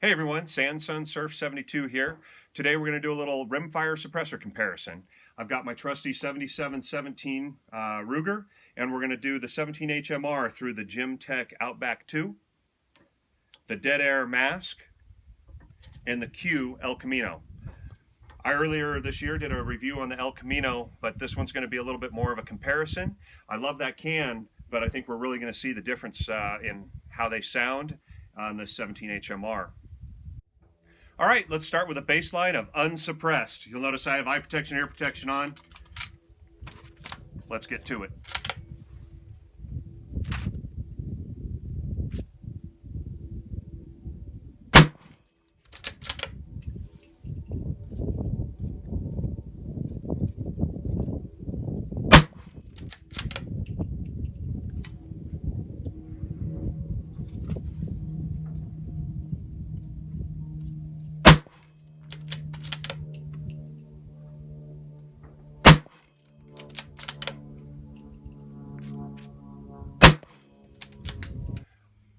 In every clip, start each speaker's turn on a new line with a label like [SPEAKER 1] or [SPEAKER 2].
[SPEAKER 1] Hey everyone, Sandsun Surf 72 here. Today we're going to do a little rimfire suppressor comparison. I've got my trusty 7717 Ruger, and we're going to do the 17 HMR through the Gemtech Outback II, the Dead Air Mask, and the Q El Camino. I earlier this year did a review on the El Camino, but this one's going to be a little bit more of a comparison. I love that can, but I think we're really going to see the difference in how they sound on the 17 HMR. All right, let's start with a baseline of Unsuppressed. You'll notice I have eye protection, ear protection on. Let's get to it.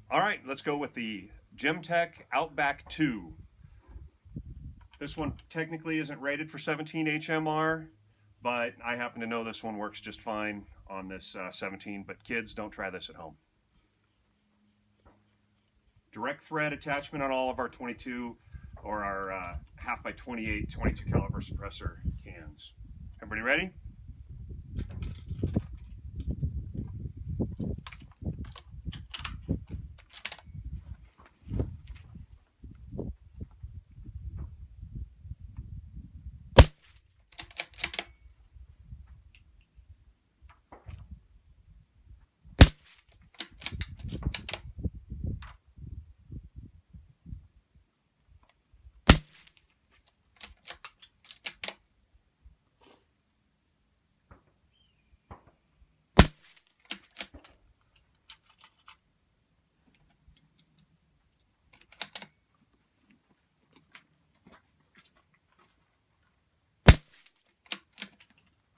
[SPEAKER 1] All right, let's go with the Gemtech Outback II. This one technically isn't rated for 17 HMR, but I happen to know this one works just fine on this 17, but kids, don't try this at home. Direct thread attachment on all of our 22 or our half by 28 22 caliber suppressor cans. Everybody ready?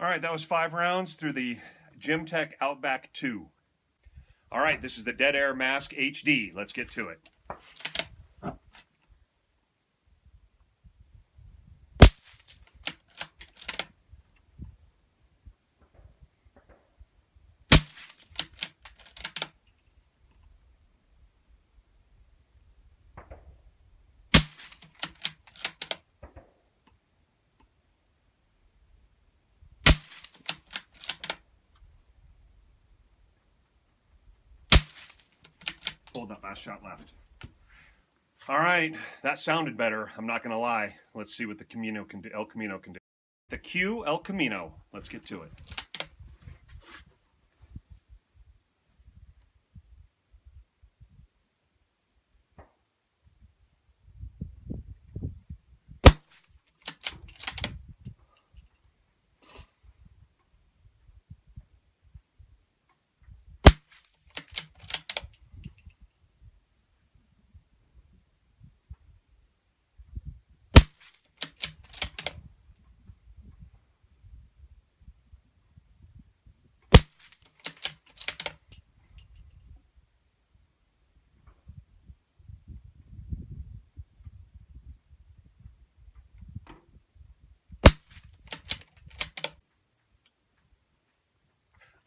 [SPEAKER 1] All right, that was 5 rounds through the Gemtech Outback II. All right, this is the Dead Air Mask HD. Let's get to it. Hold that last shot left. All right, that sounded better. I'm not going to lie. Let's see what the Camino can do. El Camino can do. The Q El Camino. Let's get to it.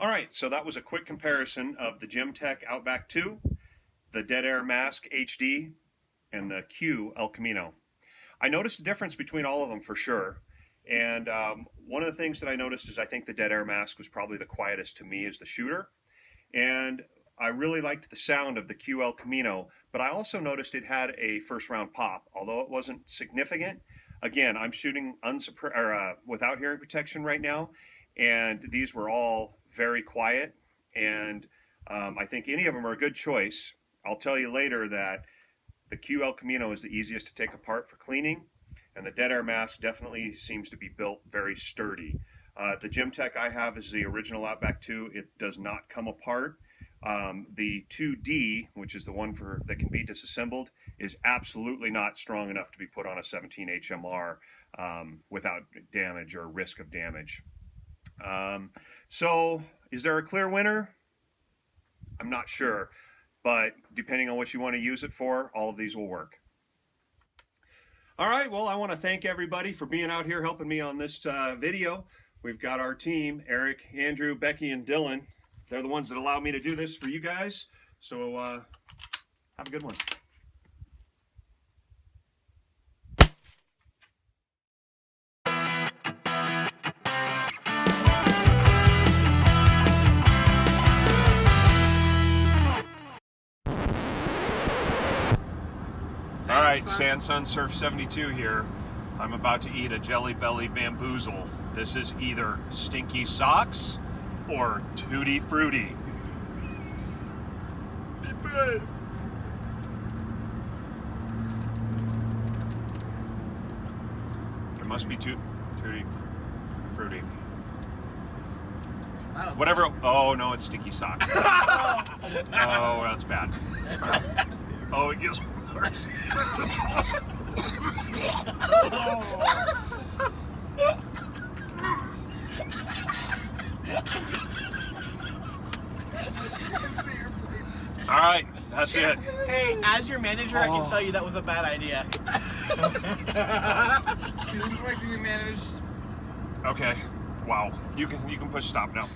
[SPEAKER 1] All right, so that was a quick comparison of the Gemtech Outback II, the Dead Air Mask HD, and the Q El Camino. I noticed a difference between all of them for sure. And one of the things that I noticed is I think the Dead Air Mask was probably the quietest to me as the shooter. And I really liked the sound of the Q El Camino, but I also noticed it had a first round pop, although it wasn't significant. Again, I'm shooting without hearing protection right now, and these were all very quiet, and I think any of them are a good choice. I'll tell you later that the Q El Camino is the easiest to take apart for cleaning, and the Dead Air Mask definitely seems to be built very sturdy. The Gemtech I have is the original Outback II. It does not come apart. The 2D, which is the one that can be disassembled, is absolutely not strong enough to be put on a 17 HMR without damage or risk of damage. So is there a clear winner? I'm not sure, but depending on what you want to use it for, all of these will work. All right, well, I want to thank everybody for being out here helping me on this video. We've got our team, Eric, Andrew, Becky, and Dylan. They're the ones that allow me to do this for you guys. So have a good one. All right, Sand Sun Surf 72 here. I'm about to eat a Jelly Belly Bamboozle. This is either Stinky Socks or Tutti Frutti. Be brave. It must be Tutti Frutti. Whatever. Oh no, it's Stinky Socks. Oh, that's bad. Oh, it gets worse. All right, that's it.
[SPEAKER 2] Hey, as your manager, I can tell you that was a bad idea.
[SPEAKER 3] He doesn't like to be managed.
[SPEAKER 1] Okay. Wow. You can push stop now.